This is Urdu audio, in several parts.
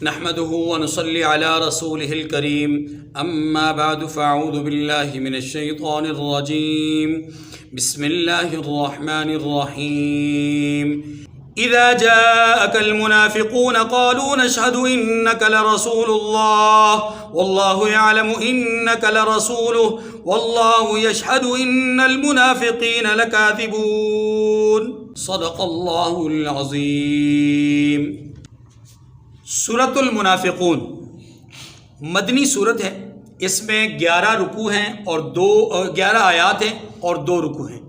نحمده ونصلي على رسوله الكريم أما بعد فأعوذ بالله من الشيطان الرجيم بسم الله الرحمن الرحيم إذا جاءك المنافقون قالوا نشهد إنك لرسول الله والله يعلم إنك لرسوله والله يشهد إن المنافقين لكاذبون صدق الله العظيم۔ سورۃ المنافقون مدنی صورت ہے، اس میں 11 رکوع ہیں اور 11 آیات ہیں اور 2 رکوع ہیں۔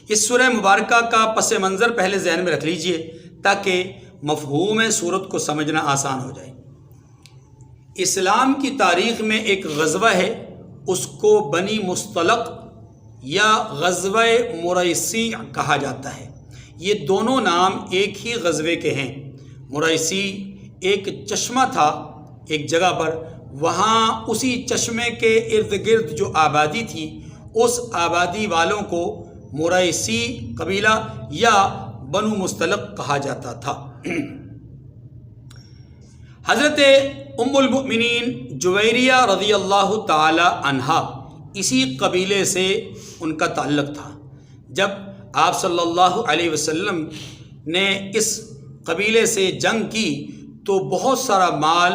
اس سورہ مبارکہ کا پس منظر پہلے ذہن میں رکھ لیجئے تاکہ مفہوم صورت کو سمجھنا آسان ہو جائے۔ اسلام کی تاریخ میں ایک غزوہ ہے، اس کو بنی مصطلق یا غزوہ مریسی کہا جاتا ہے۔ یہ دونوں نام ایک ہی غزوے کے ہیں۔ مریسی ایک چشمہ تھا ایک جگہ پر، وہاں اسی چشمے کے ارد گرد جو آبادی تھی اس آبادی والوں کو مریسی قبیلہ یا بنو مصطلق کہا جاتا تھا۔ حضرت ام المؤمنین جویریہ رضی اللہ تعالی عنہا اسی قبیلے سے ان کا تعلق تھا۔ جب آپ صلی اللہ علیہ وسلم نے اس قبیلے سے جنگ کی تو بہت سارا مال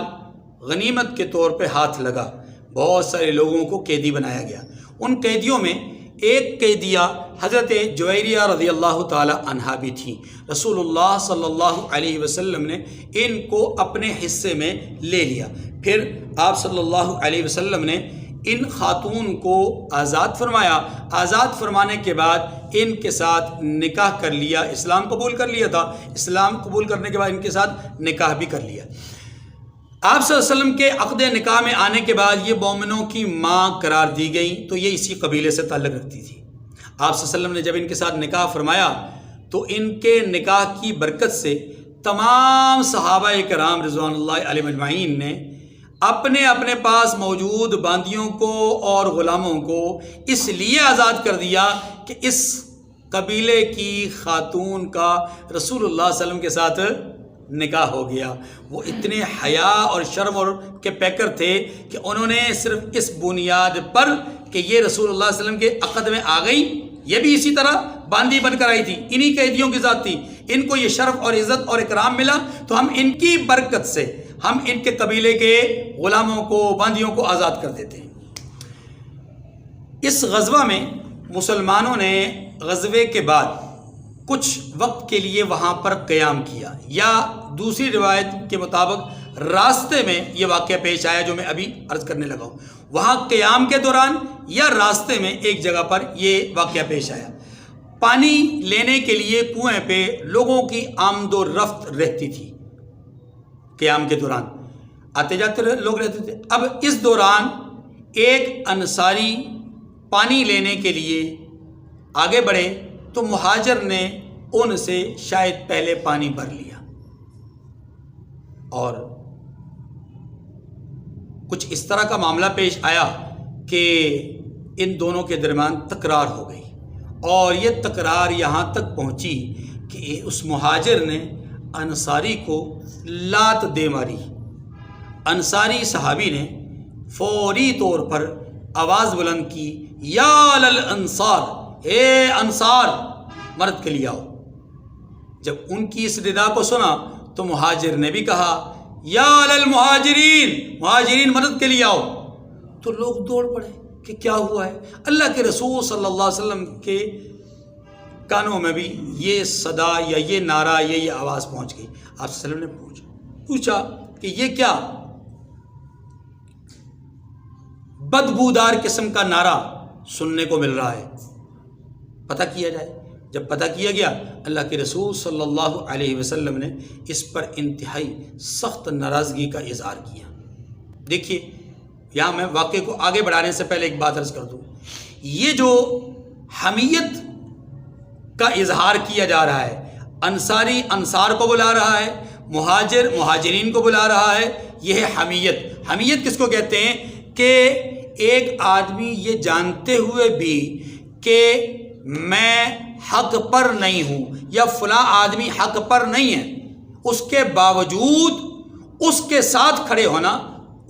غنیمت کے طور پہ ہاتھ لگا، بہت سارے لوگوں کو قیدی بنایا گیا۔ ان قیدیوں میں ایک قیدیہ حضرت جویریہ رضی اللہ تعالی عنہا بھی تھی۔ رسول اللہ صلی اللہ علیہ وسلم نے ان کو اپنے حصے میں لے لیا۔ پھر آپ صلی اللہ علیہ وسلم نے ان خاتون کو آزاد فرمایا۔ آزاد فرمانے کے بعد ان کے ساتھ نکاح کر لیا، اسلام قبول کر لیا تھا۔ اسلام قبول کرنے کے بعد ان کے ساتھ نکاح بھی کر لیا۔ آپ صلی اللہ علیہ وسلم کے عقد نکاح میں آنے کے بعد یہ مومنوں کی ماں قرار دی گئیں، تو یہ اسی قبیلے سے تعلق رکھتی تھی۔ آپ صلی اللہ علیہ وسلم نے جب ان کے ساتھ نکاح فرمایا تو ان کے نکاح کی برکت سے تمام صحابہ کرام رضوان اللہ علیہم اجمعین نے اپنے اپنے پاس موجود باندیوں کو اور غلاموں کو اس لیے آزاد کر دیا کہ اس قبیلے کی خاتون کا رسول اللہ صلی اللہ علیہ وسلم کے ساتھ نکاح ہو گیا۔ وہ اتنے حیا اور شرم اور کے پیکر تھے کہ انہوں نے صرف اس بنیاد پر کہ یہ رسول اللہ صلی اللہ علیہ وسلم کے عقد میں آ گئی، یہ بھی اسی طرح باندی بن کر آئی تھی، انہی قیدیوں کے ساتھ تھی، ان کو یہ شرف اور عزت اور اکرام ملا، تو ہم ان کی برکت سے ہم ان کے قبیلے کے غلاموں کو باندیوں کو آزاد کر دیتے ہیں۔ اس غزوہ میں مسلمانوں نے غزوے کے بعد کچھ وقت کے لیے وہاں پر قیام کیا، یا دوسری روایت کے مطابق راستے میں یہ واقعہ پیش آیا جو میں ابھی عرض کرنے لگا ہوں۔ وہاں قیام کے دوران یا راستے میں ایک جگہ پر یہ واقعہ پیش آیا۔ پانی لینے کے لیے کنویں پہ لوگوں کی آمد و رفت رہتی تھی، قیام کے دوران آتے جاتے لوگ رہتے تھے۔ اب اس دوران ایک انصاری پانی لینے کے لیے آگے بڑھے تو مہاجر نے ان سے شاید پہلے پانی بھر لیا اور کچھ اس طرح کا معاملہ پیش آیا کہ ان دونوں کے درمیان تکرار ہو گئی، اور یہ تکرار یہاں تک پہنچی کہ اس مہاجر نے انصاری کو لات دے ماری۔ انصاری صحابی نے فوری طور پر آواز بلند کی، یا للانصار، اے انصار مرد کے لیے آؤ۔ جب ان کی اس ندا کو سنا تو مہاجر نے بھی کہا، یا للمہاجرین، مہاجرین مرد کے لیے آؤ۔ تو لوگ دوڑ پڑے کہ کیا ہوا ہے۔ اللہ کے رسول صلی اللہ علیہ وسلم کے کانوں میں بھی یہ صدا یا یہ نعرہ یا یہ آواز پہنچ گئی۔ آپ صلی اللہ علیہ وسلم نے پوچھا کہ یہ کیا بدبودار قسم کا نعرہ سننے کو مل رہا ہے، پتہ کیا جائے۔ جب پتہ کیا گیا، اللہ کے رسول صلی اللہ علیہ وسلم نے اس پر انتہائی سخت ناراضگی کا اظہار کیا۔ دیکھیے، یہاں میں واقعے کو آگے بڑھانے سے پہلے ایک بات عرض کر دوں، یہ جو حمیت کا اظہار کیا جا رہا ہے، انصاری انصار کو بلا رہا ہے، مہاجر مہاجرین کو بلا رہا ہے، یہ ہے حمیت۔ حمیت کس کو کہتے ہیں کہ ایک آدمی یہ جانتے ہوئے بھی کہ میں حق پر نہیں ہوں یا فلاں آدمی حق پر نہیں ہے، اس کے باوجود اس کے ساتھ کھڑے ہونا،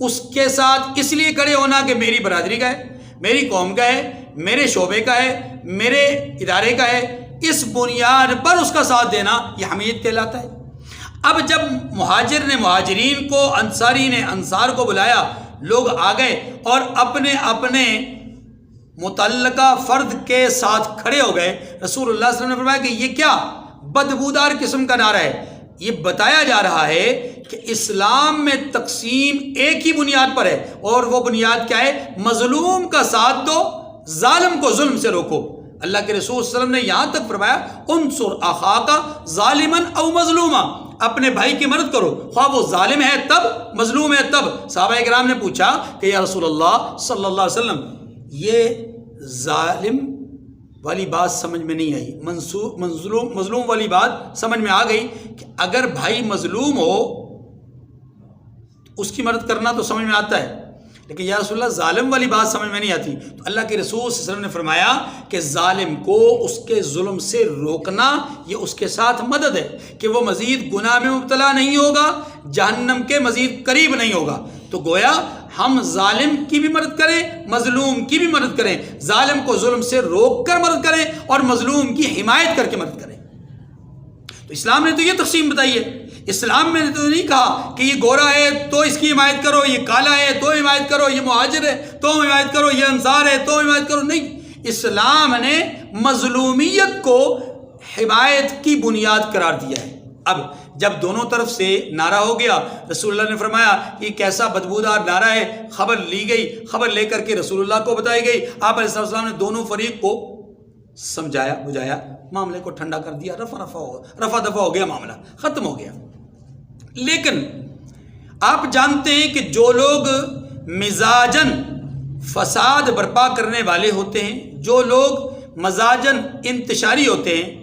اس کے ساتھ اس لیے کھڑے ہونا کہ میری برادری کا ہے، میری قوم کا ہے، میرے شعبے کا ہے، میرے ادارے کا ہے، اس بنیاد پر اس کا ساتھ دینا یہ حمیت کہلاتا ہے۔ اب جب مہاجر نے مہاجرین کو، انصاری نے انصار کو بلایا، لوگ آ گئے اور اپنے اپنے متعلقہ فرد کے ساتھ کھڑے ہو گئے، رسول اللہ صلی اللہ علیہ وسلم نے فرمایا کہ یہ کیا بدبودار قسم کا نعرہ ہے؟ یہ بتایا جا رہا ہے کہ اسلام میں تقسیم ایک ہی بنیاد پر ہے، اور وہ بنیاد کیا ہے؟ مظلوم کا ساتھ دو، ظالم کو ظلم سے روکو۔ اللہ کے رسول صلی اللہ علیہ وسلم نے یہاں تک فرمایا انصر اخاک ظالما او مظلوما، اپنے بھائی کی مدد کرو، خواہ وہ ظالم ہے تب، مظلوم ہے تب۔ صحابہ کرام نے پوچھا کہ یا رسول اللہ صلی اللہ علیہ وسلم، یہ ظالم والی بات سمجھ میں نہیں آئی، مظلوم والی بات سمجھ میں آ گئی کہ اگر بھائی مظلوم ہو اس کی مدد کرنا تو سمجھ میں آتا ہے، لیکن یا رسول اللہ ظالم والی بات سمجھ میں نہیں آتی۔ تو اللہ کے رسول صلی اللہ علیہ وسلم نے فرمایا کہ ظالم کو اس کے ظلم سے روکنا یہ اس کے ساتھ مدد ہے کہ وہ مزید گناہ میں مبتلا نہیں ہوگا، جہنم کے مزید قریب نہیں ہوگا۔ تو گویا ہم ظالم کی بھی مدد کریں، مظلوم کی بھی مدد کریں، ظالم کو ظلم سے روک کر مدد کریں اور مظلوم کی حمایت کر کے مدد کریں۔ تو اسلام نے تو یہ تقسیم بتائی ہے، اسلام میں نے تو نہیں کہا کہ یہ گورا ہے تو اس کی حمایت کرو، یہ کالا ہے تو حمایت کرو، یہ مہاجر ہے تو حمایت کرو، یہ انصار ہے تو حمایت کرو، نہیں۔ اسلام نے مظلومیت کو حمایت کی بنیاد قرار دیا ہے۔ اب جب دونوں طرف سے نعرہ ہو گیا، رسول اللہ نے فرمایا یہ کیسا بدبودار نعرہ ہے، خبر لی گئی، خبر لے کر کے رسول اللہ کو بتائی گئی، آپ علیہ السلام نے دونوں فریق کو سمجھایا بجھایا، معاملے کو ٹھنڈا کر دیا، رفع دفع ہو گیا، معاملہ ختم ہو گیا۔ لیکن آپ جانتے ہیں کہ جو لوگ مزاجن فساد برپا کرنے والے ہوتے ہیں، جو لوگ مزاجن انتشاری ہوتے ہیں،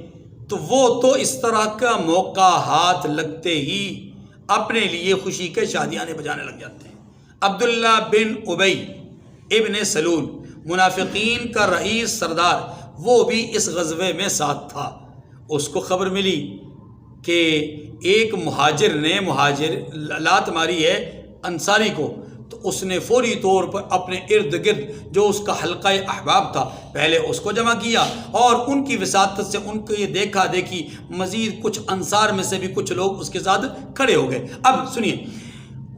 تو وہ تو اس طرح کا موقع ہاتھ لگتے ہی اپنے لیے خوشی کے شادیانے بجانے لگ جاتے ہیں۔ عبداللہ بن ابی ابن سلول، منافقین کا رئیس سردار، وہ بھی اس غزوے میں ساتھ تھا۔ اس کو خبر ملی کہ ایک مہاجر نے لات ماری ہے انصاری کو، تو اس نے فوری طور پر اپنے ارد گرد جو اس کا حلقہ احباب تھا پہلے اس کو جمع کیا، اور ان کی وساطت سے ان کو یہ دیکھا دیکھی مزید کچھ انصار میں سے بھی کچھ لوگ اس کے ساتھ کھڑے ہو گئے۔ اب سنیے،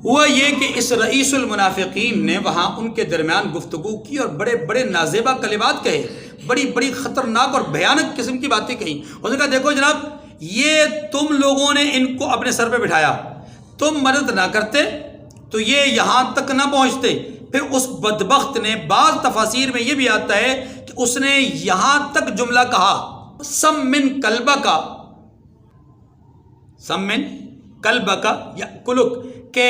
ہوا یہ کہ اس رئیس المنافقین نے وہاں ان کے درمیان گفتگو کی اور بڑے بڑے نازیبہ کلمات کہے، بڑی بڑی خطرناک اور بھیانک قسم کی باتیں کہیں۔ اس نے کہا دیکھو جناب، یہ تم لوگوں نے ان کو اپنے سر پہ بٹھایا، تم مدد نہ کرتے تو یہ یہاں تک نہ پہنچتے۔ پھر اس بدبخت نے، بعض تفاسیر میں یہ بھی آتا ہے کہ اس نے یہاں تک جملہ کہا سمن کلبہ کا یا کلک، کہ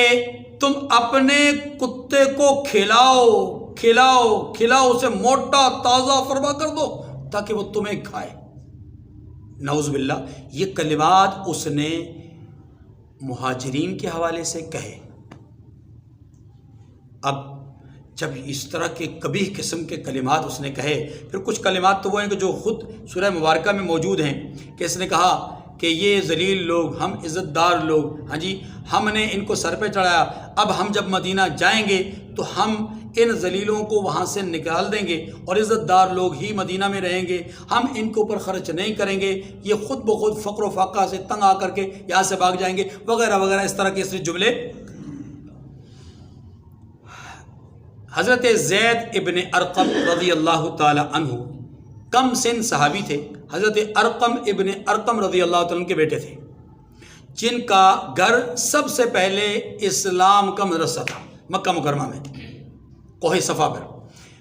تم اپنے کتے کو کھلاؤ اسے موٹا تازہ فرما کر دو تاکہ وہ تمہیں کھائے۔ نعوذ باللہ، یہ کلمات اس نے مہاجرین کے حوالے سے کہے۔ اب جب اس طرح کے قبیح قسم کے کلمات اس نے کہے، پھر کچھ کلمات تو وہ ہیں کہ جو خود سورہ مبارکہ میں موجود ہیں کہ اس نے کہا کہ یہ ذلیل لوگ، ہم عزت دار لوگ، ہاں جی، ہم نے ان کو سر پہ چڑھایا، اب ہم جب مدینہ جائیں گے تو ہم ان ذلیلوں کو وہاں سے نکال دیں گے اور عزت دار لوگ ہی مدینہ میں رہیں گے، ہم ان کے اوپر خرچ نہیں کریں گے، یہ خود بخود فقر و فاقہ سے تنگ آ کر کے یہاں سے بھاگ جائیں گے، وغیرہ وغیرہ، اس طرح کے اس جملے۔ حضرت زید ابن ارقم رضی اللہ تعالی عنہ کم سن صحابی تھے، حضرت ارقم ابن ارقم رضی اللہ تعالیٰ عنہ کے بیٹے تھے، جن کا گھر سب سے پہلے اسلام کا مدرسہ تھا مکہ مکرمہ میں، کوہ صفا پر،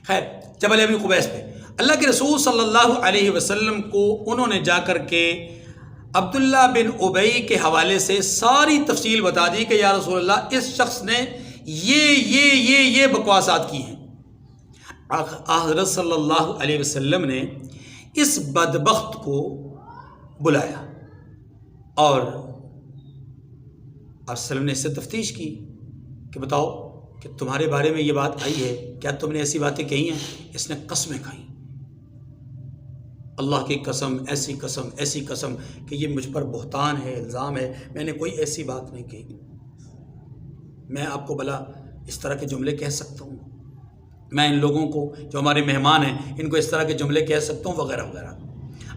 خیر جبل ابی قبیس پہ۔ اللہ کے رسول صلی اللہ علیہ وسلم کو انہوں نے جا کر کے عبداللہ بن ابی کے حوالے سے ساری تفصیل بتا دی کہ یا رسول اللہ، اس شخص نے یہ بکواسات کی ہیں۔ حضرت صلی اللہ علیہ وسلم نے اس بدبخت کو بلایا اور آپ وسلم نے اس سے تفتیش کی کہ بتاؤ کہ تمہارے بارے میں یہ بات آئی ہے، کیا تم نے ایسی باتیں کہی ہیں؟ اس نے قسمیں کھائیں، اللہ کی قسم، ایسی قسم کہ یہ مجھ پر بہتان ہے، الزام ہے، میں نے کوئی ایسی بات نہیں کہی۔ میں آپ کو بھلا اس طرح کے جملے کہہ سکتا ہوں؟ میں ان لوگوں کو جو ہمارے مہمان ہیں ان کو اس طرح کے جملے کہہ سکتا ہوں وغیرہ وغیرہ۔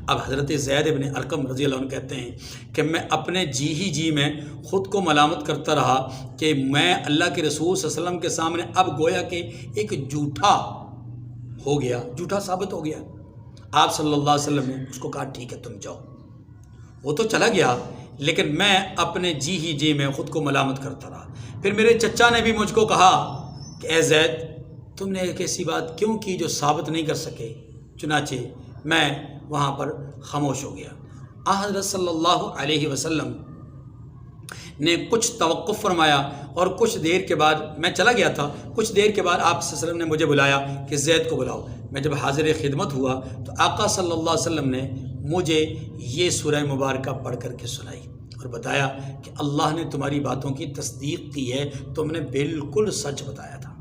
اب حضرت زید بن ارقم رضی اللہ عنہ کہتے ہیں کہ میں اپنے جی میں خود کو ملامت کرتا رہا کہ میں اللہ کے رسول صلی اللہ علیہ وسلم کے سامنے اب گویا کہ ایک جھوٹا ہو گیا، جھوٹا ثابت ہو گیا۔ آپ صلی اللہ علیہ وسلم نے اس کو کہا ٹھیک ہے تم جاؤ۔ وہ تو چلا گیا لیکن میں اپنے جی میں خود کو ملامت کرتا رہا۔ پھر میرے چچا نے بھی مجھ کو کہا کہ اے زید تم نے ایک ایسی بات کیوں کی جو ثابت نہیں کر سکے؟ چنانچہ میں وہاں پر خاموش ہو گیا۔ حضرت صلی اللہ علیہ وسلم نے کچھ توقف فرمایا اور کچھ دیر کے بعد میں چلا گیا تھا، کچھ دیر کے بعد آپ صلی اللہ علیہ وسلم نے مجھے بلایا کہ زید کو بلاؤ۔ میں جب حاضر خدمت ہوا تو آقا صلی اللہ علیہ وسلم نے مجھے یہ سورہ مبارکہ پڑھ کر کے سنائی اور بتایا کہ اللہ نے تمہاری باتوں کی تصدیق کی ہے، تم نے بالکل سچ بتایا تھا۔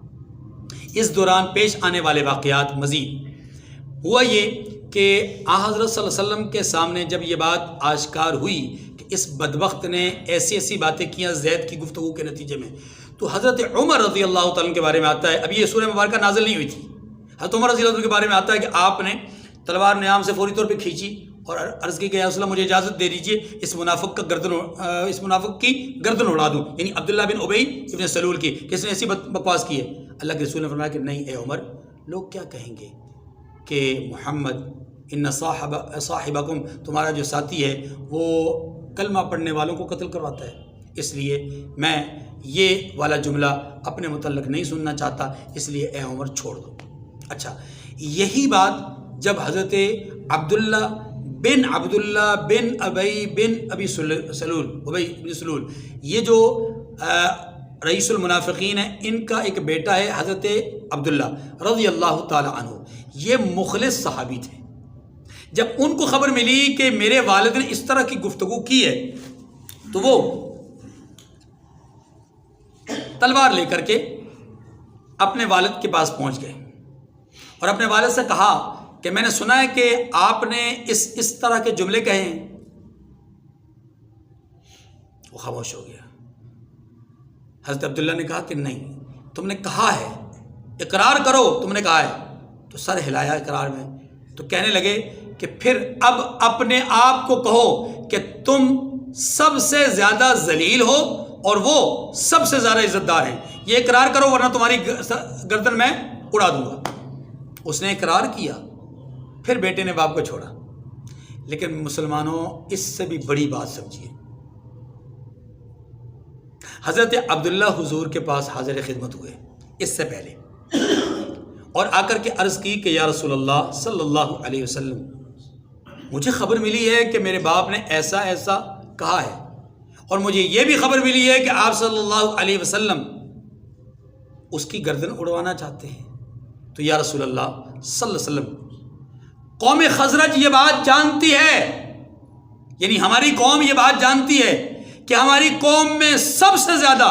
اس دوران پیش آنے والے واقعات مزید ہوا یہ کہ حضرت صلی اللہ علیہ وسلم کے سامنے جب یہ بات آشکار ہوئی کہ اس بدبخت نے ایسی ایسی باتیں کیں زید کی گفتگو کے نتیجے میں، تو حضرت عمر رضی اللہ تعالیٰ کے بارے میں آتا ہے، ابھی یہ سورہ مبارکہ نازل نہیں ہوئی تھی، حضرت عمر رضی اللہ عنہ کے بارے میں آتا ہے کہ آپ نے تلوار نیام سے فوری طور پہ کھینچی اور عرض کی کہ یا رسول اللہ مجھے اجازت دے دیجیے اس منافق کی گردن اڑا دوں، یعنی عبداللہ بن ابی ابن سلول کی، کس نے ایسی بکواس کی ہے؟ اللہ کے رسول نے فرمایا کہ نہیں اے عمر، لوگ کیا کہیں گے کہ محمد ان صاحبکم تمہارا جو ساتھی ہے وہ کلمہ پڑھنے والوں کو قتل کرواتا ہے، اس لیے میں یہ والا جملہ اپنے متعلق نہیں سننا چاہتا، اس لیے اے عمر چھوڑ دو۔ اچھا، یہی بات جب حضرت عبداللہ بن ابی بن سلول یہ جو رئیس المنافقین ہیں، ان کا ایک بیٹا ہے حضرت عبداللہ رضی اللہ تعالی عنہ، یہ مخلص صحابی تھے۔ جب ان کو خبر ملی کہ میرے والد نے اس طرح کی گفتگو کی ہے تو وہ تلوار لے کر کے اپنے والد کے پاس پہنچ گئے اور اپنے والد سے کہا کہ میں نے سنا ہے کہ آپ نے اس طرح کے جملے کہے ہیں۔ وہ خاموش ہو گیا۔ حضرت عبداللہ نے کہا کہ نہیں، تم نے کہا ہے، اقرار کرو تم نے کہا ہے۔ تو سر ہلایا اقرار میں، تو کہنے لگے کہ پھر اب اپنے آپ کو کہو کہ تم سب سے زیادہ ذلیل ہو اور وہ سب سے زیادہ عزت دار ہیں، یہ اقرار کرو ورنہ تمہاری گردن میں اڑا دوں گا۔ اس نے اقرار کیا، پھر بیٹے نے باپ کو چھوڑا۔ لیکن مسلمانوں اس سے بھی بڑی بات سمجھیے، حضرت عبداللہ حضور کے پاس حاضر خدمت ہوئے اس سے پہلے اور آ کر کے عرض کی کہ یا رسول اللہ صلی اللہ علیہ وسلم، مجھے خبر ملی ہے کہ میرے باپ نے ایسا ایسا کہا ہے، اور مجھے یہ بھی خبر ملی ہے کہ آپ صلی اللہ علیہ وسلم اس کی گردن اڑوانا چاہتے ہیں۔ تو یا رسول اللہ صلی اللہ علیہ وسلم، قوم خزرج یہ بات جانتی ہے، یعنی ہماری قوم یہ بات جانتی ہے کہ ہماری قوم میں سب سے زیادہ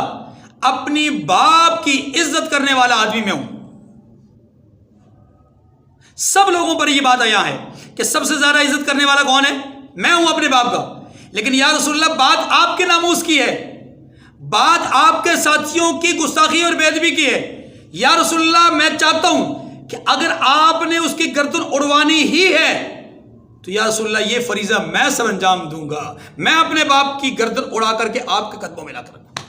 اپنی باپ کی عزت کرنے والا آدمی میں ہوں۔ سب لوگوں پر یہ بات آیا ہے کہ سب سے زیادہ عزت کرنے والا کون ہے؟ میں ہوں اپنے باپ کا۔ لیکن یا رسول اللہ، بات آپ کے ناموس کی ہے، بات آپ کے ساتھیوں کی گستاخی اور بے ادبی کی ہے۔ یا رسول اللہ، میں چاہتا ہوں کہ اگر آپ نے اس کی گردن اڑوانی ہی ہے تو یا رسول اللہ یہ فریضہ میں سب انجام دوں گا، میں اپنے باپ کی گردن اڑا کر کے آپ کے قدموں میں لا کر رکھوں۔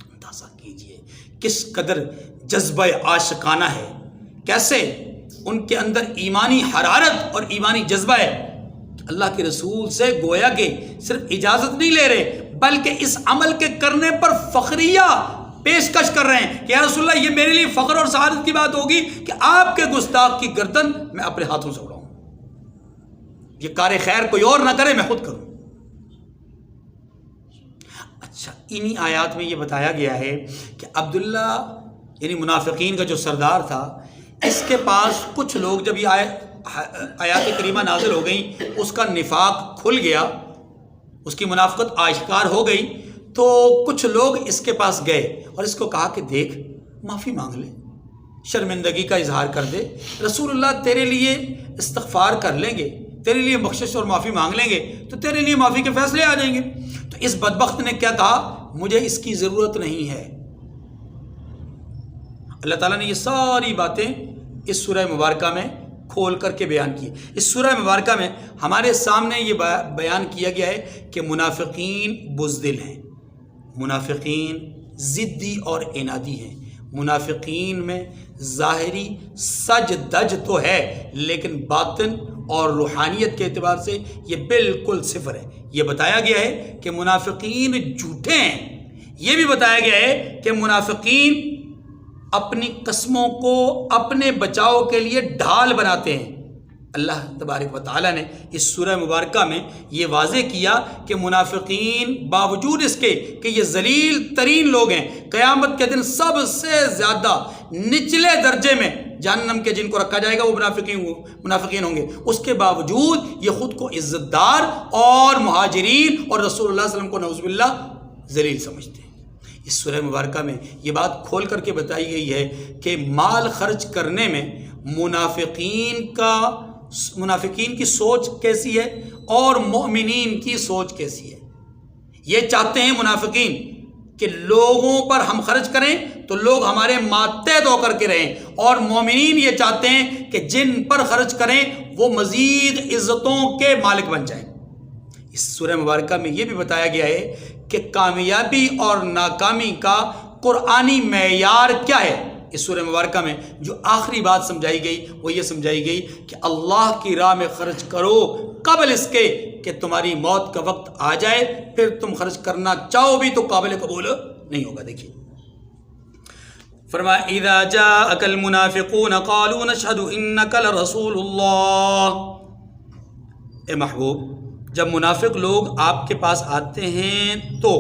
اندازہ کیجئے کس قدر جذبہ عاشقانہ ہے، کیسے ان کے اندر ایمانی حرارت اور ایمانی جذبہ ہے کہ اللہ کے رسول سے گویا کہ صرف اجازت نہیں لے رہے بلکہ اس عمل کے کرنے پر فخریہ پیشکش کر رہے ہیں کہ یا رسول اللہ یہ میرے لیے فخر اور سعادت کی بات ہوگی کہ آپ کے گستاخ کی گردن میں اپنے ہاتھوں سے اڑاؤں، یہ کار خیر کوئی اور نہ کرے، میں خود کروں۔ اچھا، انہی آیات میں یہ بتایا گیا ہے کہ عبداللہ یعنی منافقین کا جو سردار تھا، اس کے پاس کچھ لوگ، جب یہ آیات کریمہ نازل ہو گئیں، اس کا نفاق کھل گیا، اس کی منافقت آشکار ہو گئی، تو کچھ لوگ اس کے پاس گئے اور اس کو کہا کہ دیکھ، معافی مانگ لے، شرمندگی کا اظہار کر دے، رسول اللہ تیرے لیے استغفار کر لیں گے، تیرے لیے بخشش اور معافی مانگ لیں گے، تو تیرے لیے معافی کے فیصلے آ جائیں گے۔ تو اس بدبخت نے کیا کہا مجھے اس کی ضرورت نہیں ہے۔ اللہ تعالیٰ نے یہ ساری باتیں اس سورہ مبارکہ میں کھول کر کے بیان کی۔ اس سورہ مبارکہ میں ہمارے سامنے یہ بیان کیا گیا ہے کہ منافقین بزدل ہیں، منافقین ضدی اور عنادی ہیں، منافقین میں ظاہری سج دج تو ہے لیکن باطن اور روحانیت کے اعتبار سے یہ بالکل صفر ہے۔ یہ بتایا گیا ہے کہ منافقین جھوٹے ہیں، یہ بھی بتایا گیا ہے کہ منافقین اپنی قسموں کو اپنے بچاؤ کے لیے ڈھال بناتے ہیں۔ اللہ تبارک و تعالیٰ نے اس سورہ مبارکہ میں یہ واضح کیا کہ منافقین باوجود اس کے کہ یہ ذلیل ترین لوگ ہیں، قیامت کے دن سب سے زیادہ نچلے درجے میں جہنم کے جن کو رکھا جائے گا وہ منافقین ہوں گے، اس کے باوجود یہ خود کو عزت دار اور مہاجرین اور رسول اللہ صلی اللہ علیہ وسلم کو نعوذ باللہ ذلیل سمجھتے ہیں۔ اس سورہ مبارکہ میں یہ بات کھول کر کے بتائی گئی ہے کہ مال خرچ کرنے میں منافقین کی سوچ کیسی ہے اور مومنین کی سوچ کیسی ہے۔ یہ چاہتے ہیں منافقین کہ لوگوں پر ہم خرچ کریں تو لوگ ہمارے ماتحت ہو کر کے رہیں، اور مومنین یہ چاہتے ہیں کہ جن پر خرچ کریں وہ مزید عزتوں کے مالک بن جائیں۔ اس سورہ مبارکہ میں یہ بھی بتایا گیا ہے کہ کامیابی اور ناکامی کا قرآنی معیار کیا ہے۔ اس سورہ مبارکہ میں جو آخری بات سمجھائی گئی وہ یہ سمجھائی گئی کہ اللہ کی راہ میں خرچ کرو قبل اس کے کہ تمہاری موت کا وقت آ جائے، پھر تم خرچ کرنا چاہو بھی تو قابل قبول نہیں ہوگا۔ دیکھیے فرمایا اذا جاءك المنافقون قالوا نشهد انك لرسول اللہ، اے محبوب جب منافق لوگ آپ کے پاس آتے ہیں تو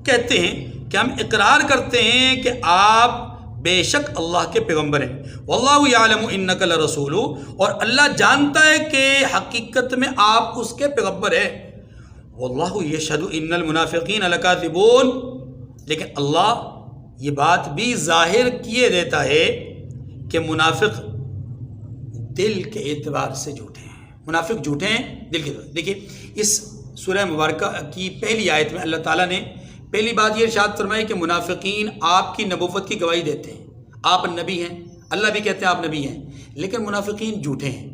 کہتے ہیں کہ ہم اقرار کرتے ہیں کہ آپ بے شک اللہ کے پیغمبر ہیں، واللہ یعلم انک لرسول، اور اللہ جانتا ہے کہ حقیقت میں آپ اس کے پیغمبر ہیں، واللہ یشہد ان المنافقین لکاذبون، لیکن اللہ یہ بات بھی ظاہر کیے دیتا ہے کہ منافق دل کے اعتبار سے جھوٹے ہیں، منافق جھوٹے ہیں دل کے اعتبار۔ دیکھیے اس سورہ مبارکہ کی پہلی آیت میں اللہ تعالیٰ نے پہلی بات یہ ارشاد فرمائی کہ منافقین آپ کی نبوت کی گواہی دیتے ہیں، آپ نبی ہیں، اللہ بھی کہتے ہیں آپ نبی ہیں، لیکن منافقین جھوٹے ہیں۔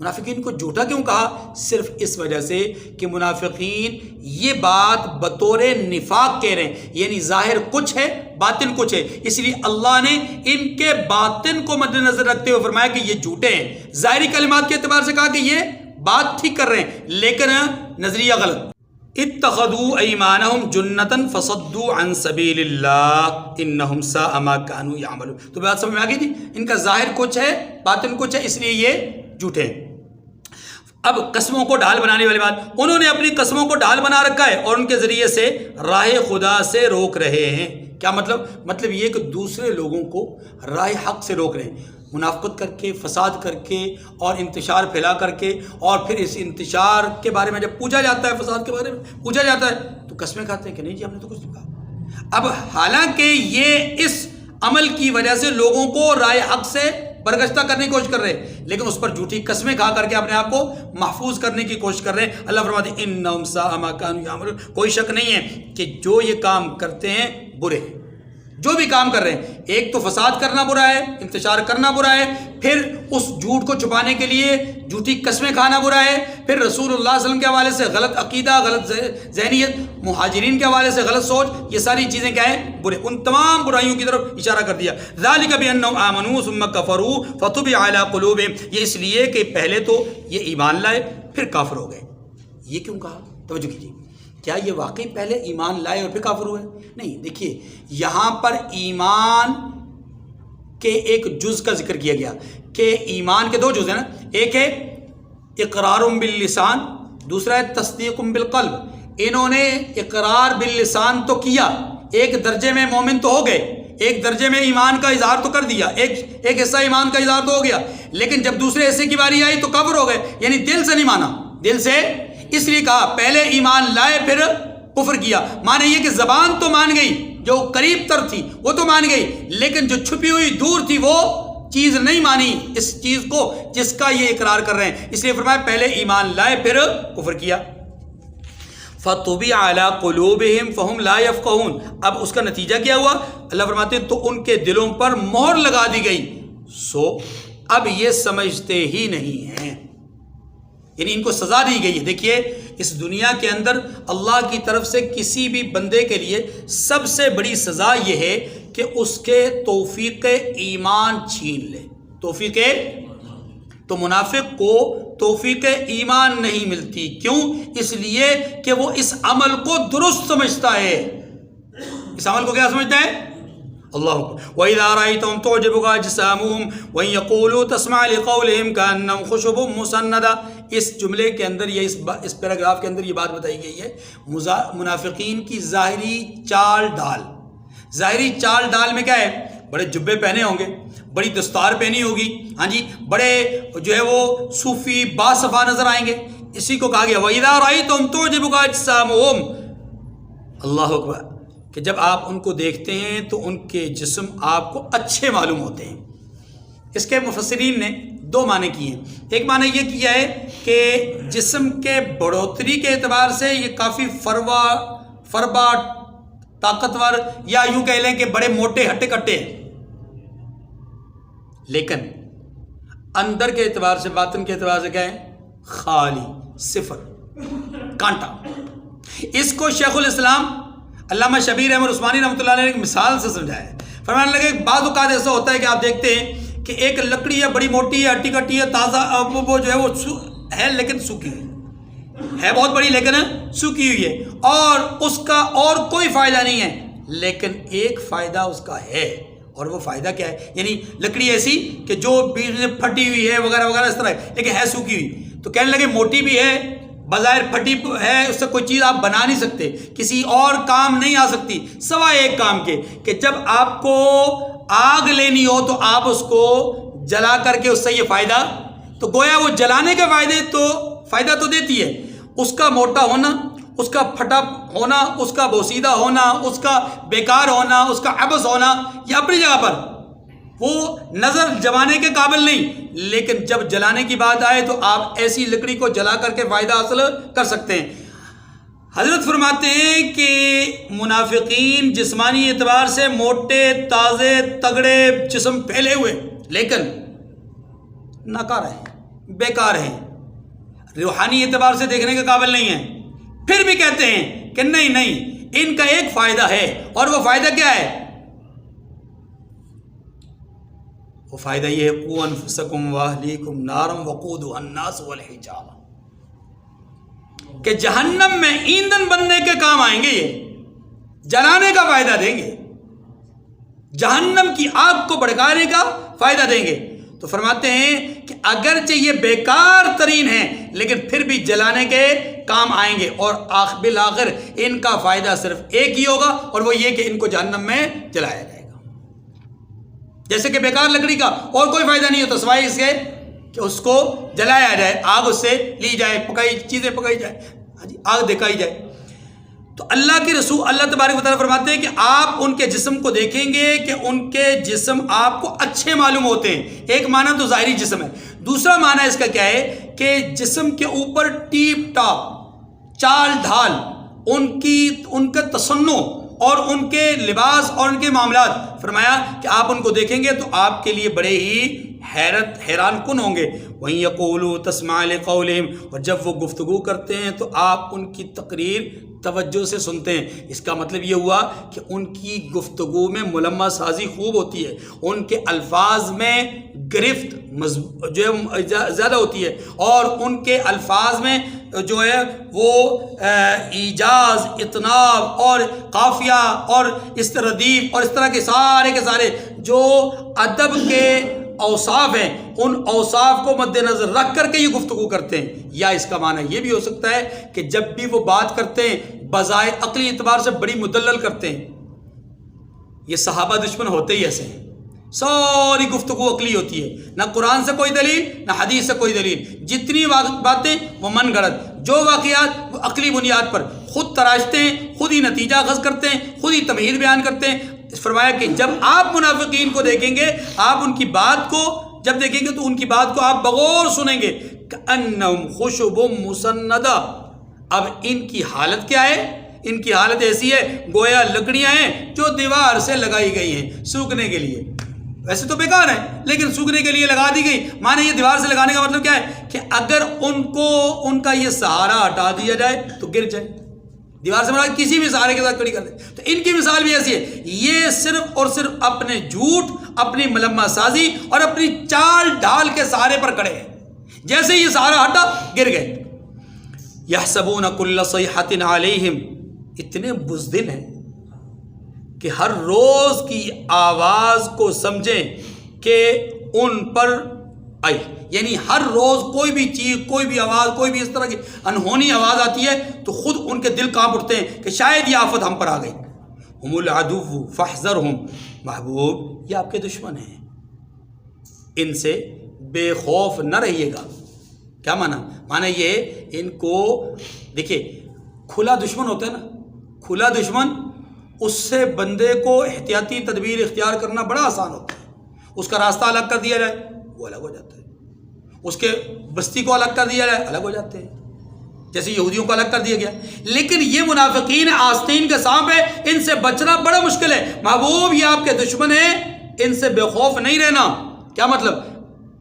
منافقین کو جھوٹا کیوں کہا؟ صرف اس وجہ سے کہ منافقین یہ بات بطور نفاق کہہ رہے ہیں، یعنی ظاہر کچھ ہے باطن کچھ ہے، اس لیے اللہ نے ان کے باطن کو مد نظر رکھتے ہوئے فرمایا کہ یہ جھوٹے ہیں۔ ظاہری کلمات کے اعتبار سے کہا کہ یہ بات ٹھیک کر رہے ہیں لیکن نظریہ غلط۔ اتخذوا ایمانہم جنۃ فصدوا عن سبیل اللہ انہم ساء ما کانوا یعملون۔ تو بات سمجھ میں آ گئی تھی، ان کا ظاہر کچھ ہے باطن کچھ ہے، اس لیے یہ جھوٹے ہیں۔ اب قسموں کو ڈھال بنانے والی بات، انہوں نے اپنی قسموں کو ڈھال بنا رکھا ہے اور ان کے ذریعے سے راہ خدا سے روک رہے ہیں۔ کیا مطلب یہ کہ دوسرے لوگوں کو راہ حق سے روک رہے ہیں، منافقت کر کے، فساد کر کے اور انتشار پھیلا کر کے، اور پھر اس انتشار کے بارے میں جب پوچھا جاتا ہے، فساد کے بارے میں پوچھا جاتا ہے تو قسمیں کھاتے ہیں کہ نہیں جی ہم نے تو کچھ نہیں کہا۔ اب حالانکہ یہ اس عمل کی وجہ سے لوگوں کو رائے حق سے برگشتہ کرنے کی کوشش کر رہے ہیں، لیکن اس پر جھوٹی قسمیں کھا کر کے اپنے آپ کو محفوظ کرنے کی کوشش کر رہے ہیں۔ اللہ فرماتے ہیں انہم ساء ما کانوا یعملون، کوئی شک نہیں ہے کہ جو یہ کام کرتے ہیں برے ہیں، جو بھی کام کر رہے ہیں۔ ایک تو فساد کرنا برا ہے، انتشار کرنا برا ہے، پھر اس جھوٹ کو چھپانے کے لیے جھوٹی قسمیں کھانا برا ہے، پھر رسول اللہ صلی اللہ علیہ وسلم کے حوالے سے غلط عقیدہ، غلط ذہنیت، مہاجرین کے حوالے سے غلط سوچ، یہ ساری چیزیں کیا ہیں؟ برے۔ ان تمام برائیوں کی طرف اشارہ کر دیا۔ ذالک بانہم آمنوا ثم کفروا فطبع علی قلوبہم، یہ اس لیے کہ پہلے تو یہ ایمان لائے پھر کافر ہو گئے۔ یہ کیوں کہا؟ توجہ کیجیے، کیا یہ واقعی پہلے ایمان لائے اور پھر کافر ہوئے؟ نہیں، دیکھیے یہاں پر ایمان کے ایک جز کا ذکر کیا گیا کہ ایمان کے دو جز ہیں نا، ایک ہے اقرار باللسان، دوسرا ہے تصدیق بالقلب۔ انہوں نے اقرار باللسان تو کیا، ایک درجے میں مومن تو ہو گئے، ایک درجے میں ایمان کا اظہار تو کر دیا، ایک حصہ ایمان کا اظہار تو ہو گیا، لیکن جب دوسرے حصے کی باری آئی تو کافر ہو گئے، یعنی دل سے نہیں مانا، دل سے۔ اس لیے کہا پہلے ایمان لائے پھر کفر کیا، مانے یہ کہ زبان تو مان گئی، جو قریب تر تھی وہ تو مان گئی، لیکن جو چھپی ہوئی دور تھی وہ چیز نہیں مانی، اس چیز کو جس کا یہ اقرار کر رہے ہیں۔ اس لیے فرمایا پہلے ایمان لائے پھر کفر کیا۔ فَطُبِعَ عَلَىٰ قُلُوبِهِمْ فَهُمْ لَا يَفْقَهُونَ۔ اب اس کا نتیجہ کیا ہوا؟ اللہ فرماتے ہیں تو ان کے دلوں پر مہر لگا دی گئی، سو اب یہ سمجھتے ہی نہیں ہیں، یعنی ان کو سزا دی گئی ہے۔ دیکھیے اس دنیا کے اندر اللہ کی طرف سے کسی بھی بندے کے لیے سب سے بڑی سزا یہ ہے کہ اس کے توفیق ایمان چھین لے۔ توفیق، تو منافق کو توفیق ایمان نہیں ملتی، کیوں؟ اس لیے کہ وہ اس عمل کو درست سمجھتا ہے۔ اس عمل کو کیا سمجھتا ہے؟ اللہ اکبر۔ وَإِذَا رَأَيْتَهُمْ تُعْجِبُكَ أَجْسَامُهُمْ وَإِن يَقُولُوا تَسْمَعْ لِقَوْلِهِمْ كَأَنَّهُمْ خُشُبٌ مُّسَنَّدَةٌ۔ اس جملے کے اندر یا اس پیراگراف کے اندر یہ بات بتائی گئی ہے منافقین کی ظاہری چال ڈال۔ ظاہری چال ڈال میں کیا ہے؟ بڑے جبے پہنے ہوں گے، بڑی دستار پہنی ہوگی، ہاں جی، بڑے جو ہے وہ صوفی باصفا نظر آئیں گے۔ اسی کو کہا گیا وَإِذَا رَأَيْتَهُمْ تُعْجِبُكَ أَجْسَامُهُمْ، اللہ اکبر، کہ جب آپ ان کو دیکھتے ہیں تو ان کے جسم آپ کو اچھے معلوم ہوتے ہیں۔ اس کے مفسرین نے دو معنی کیے ہیں۔ ایک معنی یہ کیا ہے کہ جسم کے بڑھوتری کے اعتبار سے یہ کافی فربا طاقتور، یا یوں کہہ لیں کہ بڑے موٹے ہٹے کٹے ہیں، لیکن اندر کے اعتبار سے، باطن کے اعتبار سے کیا ہے؟ خالی، صفر، کانٹا۔ اس کو شیخ الاسلام علامہ شبیر احمد عثمانی رحمۃ اللہ علیہ نے ایک مثال سے سمجھایا ہے۔ فرمانے لگے بعض اوقات ایسا ہوتا ہے کہ آپ دیکھتے ہیں کہ ایک لکڑی ہے، بڑی موٹی ہے، ہٹی کٹی ہے، تازہ، وہ جو ہے وہ ہے لیکن سوکھی ہے بہت بڑی لیکن سوکھی ہوئی ہے، اور اس کا اور کوئی فائدہ نہیں ہے، لیکن ایک فائدہ اس کا ہے، اور وہ فائدہ کیا ہے؟ یعنی لکڑی ایسی کہ جو بیچ میں پھٹی ہوئی ہے وغیرہ وغیرہ اس طرح ہے، لیکن ہے سوکھی ہوئی۔ تو کہنے لگے موٹی بھی ہے، بظاہر پھٹی ہے، اس سے کوئی چیز آپ بنا نہیں سکتے، کسی اور کام نہیں آ سکتی سوائے ایک کام کے، کہ جب آپ کو آگ لینی ہو تو آپ اس کو جلا کر کے اس سے یہ فائدہ، تو گویا وہ جلانے کے فائدہ تو دیتی ہے، اس کا موٹا ہونا، اس کا پھٹا ہونا، اس کا بوسیدہ ہونا، اس کا بیکار ہونا، اس کا عبث ہونا، یہ اپنی جگہ پر وہ نظر جمانے کے قابل نہیں، لیکن جب جلانے کی بات آئے تو آپ ایسی لکڑی کو جلا کر کے فائدہ حاصل کر سکتے ہیں۔ حضرت فرماتے ہیں کہ منافقین جسمانی اعتبار سے موٹے، تازے، تگڑے، جسم پھیلے ہوئے، لیکن ناکارہ ہیں، بیکار ہیں، روحانی اعتبار سے دیکھنے کے قابل نہیں ہیں، پھر بھی کہتے ہیں کہ نہیں ان کا ایک فائدہ ہے، اور وہ فائدہ کیا ہے؟ وہ فائدہ یہ ہے قُوا أَنفُسَكُمْ وَأَهْلِيكُمْ نَارًا وَقُودُهَا النَّاسُ وَالْحِجَارَةُ، کہ جہنم میں ایندھن بننے کے کام آئیں گے، یہ جلانے کا فائدہ دیں گے، جہنم کی آگ کو بھڑکانے کا فائدہ دیں گے۔ تو فرماتے ہیں کہ اگرچہ یہ بیکار ترین ہیں لیکن پھر بھی جلانے کے کام آئیں گے، اور بالآخر ان کا فائدہ صرف ایک ہی ہوگا، اور وہ یہ کہ ان کو جہنم میں جلایا جائے گا۔ جیسے کہ بیکار لکڑی کا اور کوئی فائدہ نہیں ہوتا سوائے اس کے کہ اس کو جلایا جائے، آگ اس سے لی جائے، چیزیں پکائی جائے، آگ دکھائی جائے۔ تو اللہ کے رسول اللہ تبارک و تعالیٰ فرماتے ہیں کہ آپ ان کے جسم کو دیکھیں گے کہ ان کے جسم آپ کو اچھے معلوم ہوتے ہیں۔ ایک معنی تو ظاہری جسم ہے، دوسرا معنی اس کا کیا ہے کہ جسم کے اوپر ٹیپ ٹاپ چال ڈھال، ان کا تصنع اور ان کے لباس اور ان کے معاملات، فرمایا کہ آپ ان کو دیکھیں گے تو آپ کے لیے بڑے ہی حیران کن ہوں گے۔ وَإِن يَقُولُوا تَسْمَعْ لِقَوْلِهِمْ، اور جب وہ گفتگو کرتے ہیں تو آپ ان کی تقریر توجہ سے سنتے ہیں۔ اس کا مطلب یہ ہوا کہ ان کی گفتگو میں ملمہ سازی خوب ہوتی ہے، ان کے الفاظ میں گرفت جو ہے زیادہ ہوتی ہے، اور ان کے الفاظ میں جو ہے وہ ایجاز، اتناب اور قافیہ اور استردیف اور اس طرح کے سارے جو ادب کے اوصاف ہیں، ان اوصاف کو مد نظر رکھ کر کے یہ گفتگو کرتے ہیں۔ یا اس کا معنی یہ بھی ہو سکتا ہے کہ جب بھی وہ بات کرتے ہیں بظاہر عقلی اعتبار سے بڑی مدلل کرتے ہیں۔ یہ صحابہ دشمن ہوتے ہی ایسے ہیں، ساری گفتگو عقلی ہوتی ہے، نہ قرآن سے کوئی دلیل نہ حدیث سے کوئی دلیل، جتنی باتیں وہ من گھڑت، جو واقعات وہ عقلی بنیاد پر خود تراشتے ہیں، خود ہی نتیجہ اخذ کرتے ہیں، خود ہی تمہید بیان کرتے ہیں۔ فرمایا کہ جب آپ منافقین کو دیکھیں گے، آپ ان کی بات کو جب دیکھیں گے تو ان کی بات کو آپ بغور سنیں گے، کأنہم خشب مسندہ، اب ان کی حالت کیا ہے؟ ان کی حالت ایسی ہے گویا لکڑیاں ہیں جو دیوار سے لگائی گئی ہیں سوکھنے کے لیے، ویسے تو بیکار ہے لیکن سوکھنے کے لیے لگا دی گئی۔ مانے یہ دیوار سے لگانے کا مطلب کیا ہے کہ اگر ان کو ان کا یہ سہارا ہٹا دیا جائے تو گر جائے، دیوار سے مراد کسی بھی سہارے کے ساتھ کھڑی کر دے۔ تو ان کی مثال بھی ایسی ہے، یہ صرف اور صرف اپنے جھوٹ، اپنی ملمہ سازی اور اپنی چال ڈھال کے سہارے پر کھڑے ہیں، جیسے یہ سہارا ہٹا گر گئے۔ یحسبون کل صیحۃ علیہم، اتنے بزدل ہیں کہ ہر روز کی آواز کو سمجھیں کہ ان پر آئی، یعنی ہر روز کوئی بھی چیز، کوئی بھی آواز، کوئی بھی اس طرح کی انہونی آواز آتی ہے تو خود ان کے دل کانپ اٹھتے ہیں کہ شاید یہ آفت ہم پر آ گئی۔ ہم العدو فاحذرہم، محبوب یہ آپ کے دشمن ہیں، ان سے بے خوف نہ رہیے گا۔ کیا معنی یہ ان کو دیکھیے، کھلا دشمن ہوتا ہے نا، کھلا دشمن، اس سے بندے کو احتیاطی تدبیر اختیار کرنا بڑا آسان ہوتا ہے۔ اس کا راستہ الگ کر دیا جائے وہ الگ ہو جاتا ہے، اس کے بستی کو الگ کر دیا جائے الگ ہو جاتے ہیں، جیسے یہودیوں کو الگ کر دیا گیا۔ لیکن یہ منافقین آستین کے سانپ ہے، ان سے بچنا بڑا مشکل ہے۔ محبوب یہ آپ کے دشمن ہیں، ان سے بے خوف نہیں رہنا۔ کیا مطلب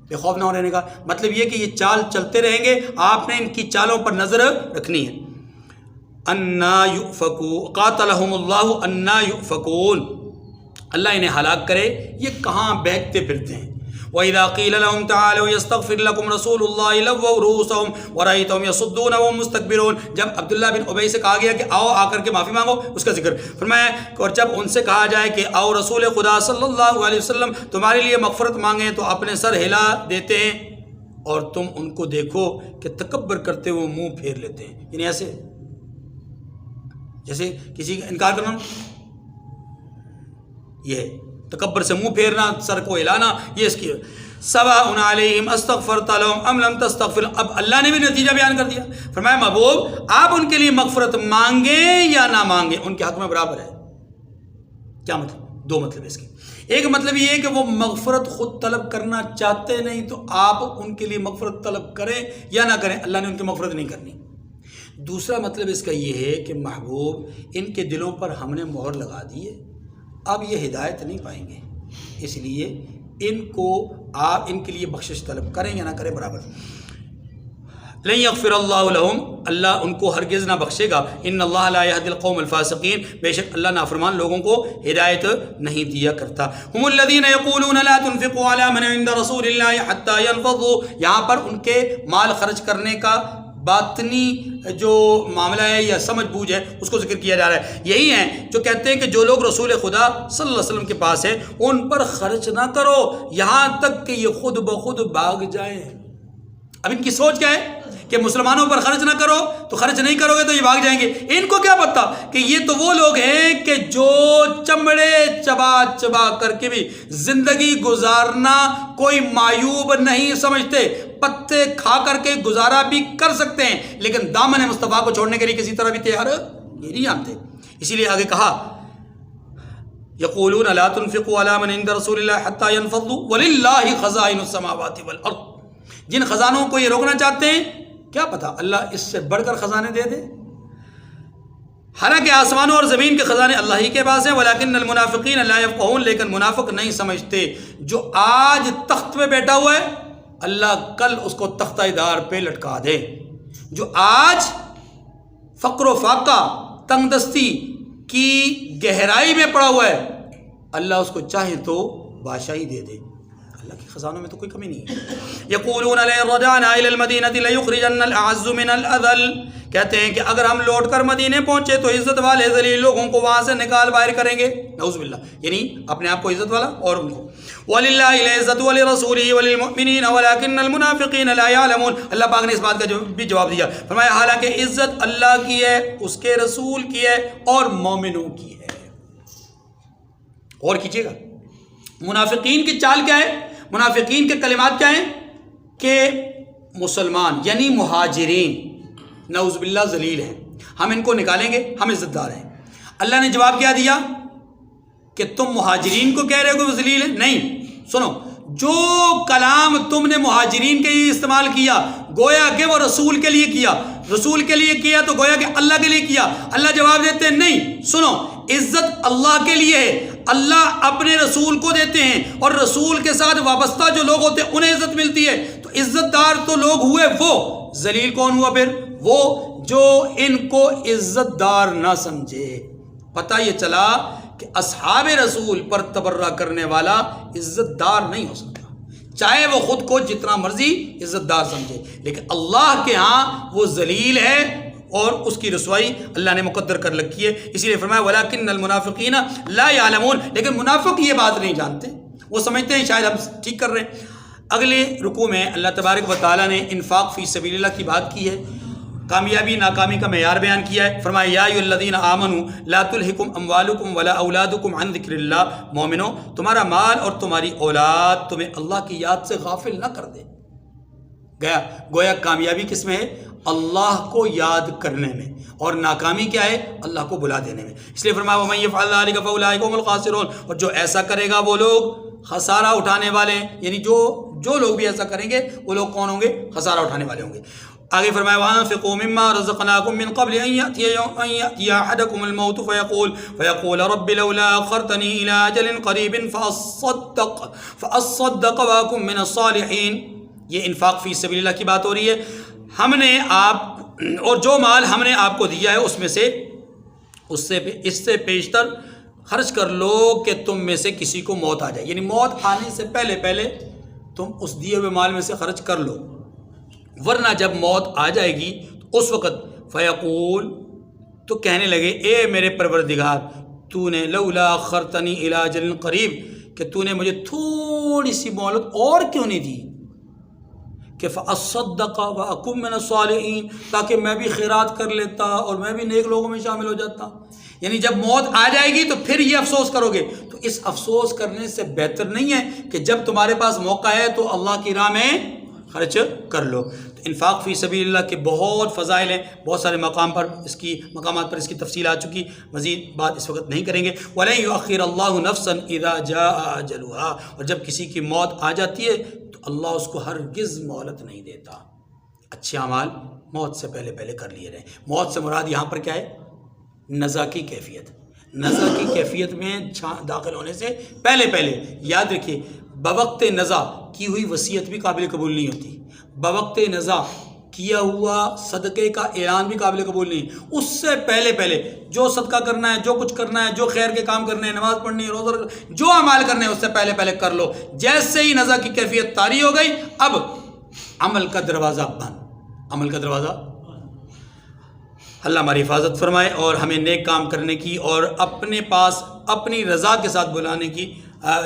بے خوف نہ رہنے کا؟ مطلب یہ کہ یہ چال چلتے رہیں گے، آپ نے ان کی چالوں پر نظر رکھنی ہے۔ انا یؤفکون، قاتلہم اللہ انا یؤفکون، اللہ انہیں ہلاک کرے، یہ کہاں بہکتے پھرتے ہیں۔ وَإِذَا قِيلَ لَهُمْ تَعَالَوْا يَسْتَغْفِرْ لَكُمْ رَسُولُ اللَّهِ لَوَّوْا رُؤُوسَهُمْ وَرَأَيْتَهُمْ يَصُدُّونَ وَهُمْ مُسْتَكْبِرُونَ، جب عبداللہ بن ابی سے کہا گیا کہ آؤ آ کر کے معافی مانگو، اس کا ذکر فرمایا، اور جب ان سے کہا جائے کہ آؤ رسول خدا صلی اللہ علیہ وسلم تمہارے لیے مغفرت مانگیں تو اپنے سر ہلا دیتے ہیں، اور تم ان کو دیکھو کہ تکبر کرتے ہوئے منہ پھیر لیتے ہیں، یعنی ایسے جیسے کسی کا انکار کرنا، یہ تکبر سے منہ پھیرنا، سر کو ہلانا، یہ اس کی سواء علیہم استغفرت لہم ام لم تستغفر۔ اب اللہ نے بھی نتیجہ بیان کر دیا، فرمایا محبوب آپ ان کے لیے مغفرت مانگیں یا نہ مانگیں ان کے حق میں برابر ہے۔ کیا مطلب؟ دو مطلب اس کے، ایک مطلب یہ ہے کہ وہ مغفرت خود طلب کرنا چاہتے نہیں تو آپ ان کے لیے مغفرت طلب کریں یا نہ کریں، اللہ نے ان کی مغفرت نہیں کرنی۔ دوسرا مطلب اس کا یہ ہے کہ محبوب ان کے دلوں پر ہم نے مہر لگا دی ہے، اب یہ ہدایت نہیں پائیں گے، اس لیے ان کو آپ ان کے لیے بخشش طلب کریں یا نہ کریں برابر۔ لن یغفر اللہ لہم، اللہ ان کو ہرگز نہ بخشے گا۔ ان اللہ لا یہدی القوم الفاسقین، بے شک اللہ نافرمان لوگوں کو ہدایت نہیں دیا کرتا۔ ہم الذین یقولون لا تنفقوا علی من عند رسول اللہ حتی ینفضوا، یہاں پر ان کے مال خرچ کرنے کا باطنی جو معاملہ ہے یا سمجھ بوجھ ہے اس کو ذکر کیا جا رہا ہے۔ یہی ہیں جو کہتے ہیں کہ جو لوگ رسول خدا صلی اللہ علیہ وسلم کے پاس ہیں ان پر خرچ نہ کرو یہاں تک کہ یہ خود بخود بھاگ جائیں۔ اب ان کی سوچ کیا ہے کہ مسلمانوں پر خرچ نہ کرو تو خرچ نہیں کرو گے تو یہ بھاگ جائیں گے۔ ان کو کیا پتا کہ یہ تو وہ لوگ ہیں کہ جو چمڑے چبا چبا کر کے بھی زندگی گزارنا کوئی معیوب نہیں سمجھتے، پتے کھا کر کے گزارا بھی کر سکتے ہیں، لیکن دامن مصطفیٰ کو چھوڑنے کے لیے کسی طرح بھی تیار یہ نہیں جانتے۔ اسی لیے آگے کہا یقولون لا تنفقوا علی من عند رسول اللہ حتی ینفضوا وللہ خزائن السماوات والارض، جن خزانوں کو یہ روکنا چاہتے ہیں کیا پتا اللہ اس سے بڑھ کر خزانے دے دے، حالانکہ آسمانوں اور زمین کے خزانے اللہ ہی کے پاس ہیں۔ ولکن المنافقین لا یفقہون، لیکن منافق نہیں سمجھتے۔ جو آج تخت پہ بیٹھا ہوا ہے اللہ کل اس کو تختہ دار پہ لٹکا دے، جو آج فقر و فاقہ تنگ دستی کی گہرائی میں پڑا ہوا ہے اللہ اس کو چاہے تو بادشاہی دے دے، اللہ کے خزانوں میں تو کوئی کمی نہیں ہے۔ یقولون لئن رجعنا الى المدینہ لیخرجن الاعز من الاذل، کہتے ہیں کہ اگر ہم لوٹ کر مدینے پہنچے تو عزت والے ذلیل لوگوں کو وہاں سے نکال باہر کریں گے، نعوذ باللہ، یعنی اپنے آپ کو عزت والا اور ان کو۔ وَلِلَّهِ الْعِزَّةُ وَلِرَسُولِهِ وَلِلْمُؤْمِنِينَ وَلَكِنَّ الْمُنَافِقِينَ لَا يَعْلَمُونَ، اللہ پاک نے اس بات کا بھی جواب دیا، فرمایا حالانکہ عزت اللہ کی ہے، اس کے رسول کی ہے اور مومنوں کی ہے۔ اور کیجئے گا منافقین کی چال کیا ہے، منافقین کے کلمات کیا ہیں کہ مسلمان یعنی مہاجرین نعوذ باللہ ذلیل ہیں، ہم ان کو نکالیں گے، ہم عزت دار ہیں۔ اللہ نے جواب کیا دیا کہ تم مہاجرین کو کہہ رہے ہو کہ وہ ذلیل ہیں؟ نہیں، سنو، جو کلام تم نے مہاجرین کے لیے استعمال کیا گویا کہ وہ رسول کے لیے کیا، رسول کے لیے کیا تو گویا کہ اللہ کے لیے کیا. اللہ جواب دیتے ہیں نہیں سنو، عزت اللہ کے لیے ہے، اللہ اپنے رسول کو دیتے ہیں اور رسول کے ساتھ وابستہ جو لوگ ہوتے ہیں انہیں عزت ملتی ہے. تو عزت دار تو لوگ ہوئے، وہ ذلیل کون ہوا پھر؟ وہ جو ان کو عزت دار نہ سمجھے. پتہ یہ چلا کہ اصحاب رسول پر تبرہ کرنے والا عزت دار نہیں ہو سکتا، چاہے وہ خود کو جتنا مرضی عزت دار سمجھے، لیکن اللہ کے ہاں وہ ذلیل ہے اور اس کی رسوائی اللہ نے مقدر کر رکھی ہے. اسی لیے فرمایا وَلَكِنَّ الْمُنَافِقِينَ لَا يَعْلَمُونَ، لیکن منافق یہ بات نہیں جانتے، وہ سمجھتے ہیں شاید ہم ٹھیک کر رہے ہیں. اگلے رکوع میں اللہ تبارک و تعالیٰ نے انفاق فی سبیل اللہ کی بات کی ہے، کامیابی ناکامی کا معیار بیان کیا ہے. فرمایا یا ایھا الذین آمنوا لا تلہکم اموالکم ولا اولادکم عن ذکر اللہ، مومنو تمہارا مال اور تمہاری اولاد تمہیں اللہ کی یاد سے غافل نہ کر دے. گویا کامیابی کس میں ہے؟ اللہ کو یاد کرنے میں، اور ناکامی کیا ہے؟ اللہ کو بلا دینے میں. اس لیے فرمایا وَمَن يَفْعَلْ ذَلِكَ فَأُولَٰئِكَ هُمُ الْخَاسِرُونَ، اور جو ایسا کرے گا وہ لوگ خسارہ اٹھانے والے ہیں. یعنی جو لوگ بھی ایسا کریں گے وہ لوگ کون ہوں گے؟ خسارہ اٹھانے والے ہوں گے. آگے فرمایا وَأَنفِقُوا مِمَّا رَزَقْنَاكُم مِّن قَبْلِ أَن يَأْتِيَ أَحَدَكُمُ الْمَوْتُ فَيَقُولَ رَبِّ لَوْلَا أَخَّرْتَنِي إِلَىٰ أَجَلٍ قَرِيبٍ فَأَصَّدَّقَ وَأَكُن مِّنَ الصَّالِحِينَ. یہ انفاق فی سبیل اللہ کی بات ہو رہی ہے. ہم نے آپ اور جو مال ہم نے آپ کو دیا ہے اس میں سے اس سے پیشتر خرچ کر لو کہ تم میں سے کسی کو موت آ جائے. یعنی موت آنے سے پہلے تم اس دیے ہوئے مال میں سے خرچ کر لو، ورنہ جب موت آ جائے گی تو اس وقت فیقول تو کہنے لگے اے میرے پروردگار تو نے لولا اخرتنی الی اجل قریب، کہ تو نے مجھے تھوڑی سی مہلت اور کیوں نہیں دی کہ فاصدق واکن من الصالحین، تاکہ میں بھی خیرات کر لیتا اور میں بھی نیک لوگوں میں شامل ہو جاتا. یعنی جب موت آ جائے گی تو پھر یہ افسوس کرو گے. تو اس افسوس کرنے سے بہتر نہیں ہے کہ جب تمہارے پاس موقع ہے تو اللہ کی راہ میں خرچ کر لو. تو انفاق فی سبیل اللہ کے بہت فضائل ہیں، بہت سارے مقامات پر اس کی تفصیل آ چکی، مزید بات اس وقت نہیں کریں گے. وَلَن يُؤَخِّرَ اللَّهُ نَفْسًا إِذَا جَاءَ أَجَلُهَا، اور جب کسی کی موت آ جاتی ہے تو اللہ اس کو ہرگز مہلت نہیں دیتا. اچھے اعمال موت سے پہلے کر لیے رہیں. موت سے مراد یہاں پر کیا ہے؟ نزا کی کیفیت. نزا کی کیفیت میں داخل ہونے سے پہلے یاد رکھیے بوقت نزا کی ہوئی وصیت بھی قابل قبول نہیں ہوتی، بوقت نزا کیا ہوا صدقے کا اعلان بھی قابل قبول نہیں. اس سے پہلے جو صدقہ کرنا ہے، جو کچھ کرنا ہے، جو خیر کے کام کرنے ہیں، نماز پڑھنی ہے، روزہ رکھنا، جو اعمال کرنے ہیں اس سے پہلے کر لو. جیسے ہی نزا کی کیفیت طاری ہو گئی اب عمل کا دروازہ بند. اللہ ہماری حفاظت فرمائے اور ہمیں نیک کام کرنے کی اور اپنے پاس اپنی رضا کے ساتھ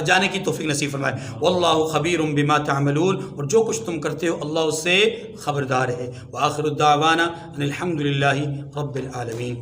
جانے کی توفیق نصیب فرمائے. واللہ خبیر بما تعملون، اور جو کچھ تم کرتے ہو اللہ اس سے خبردار ہے. وآخر الدعوانا ان الحمد للہ رب العالمین.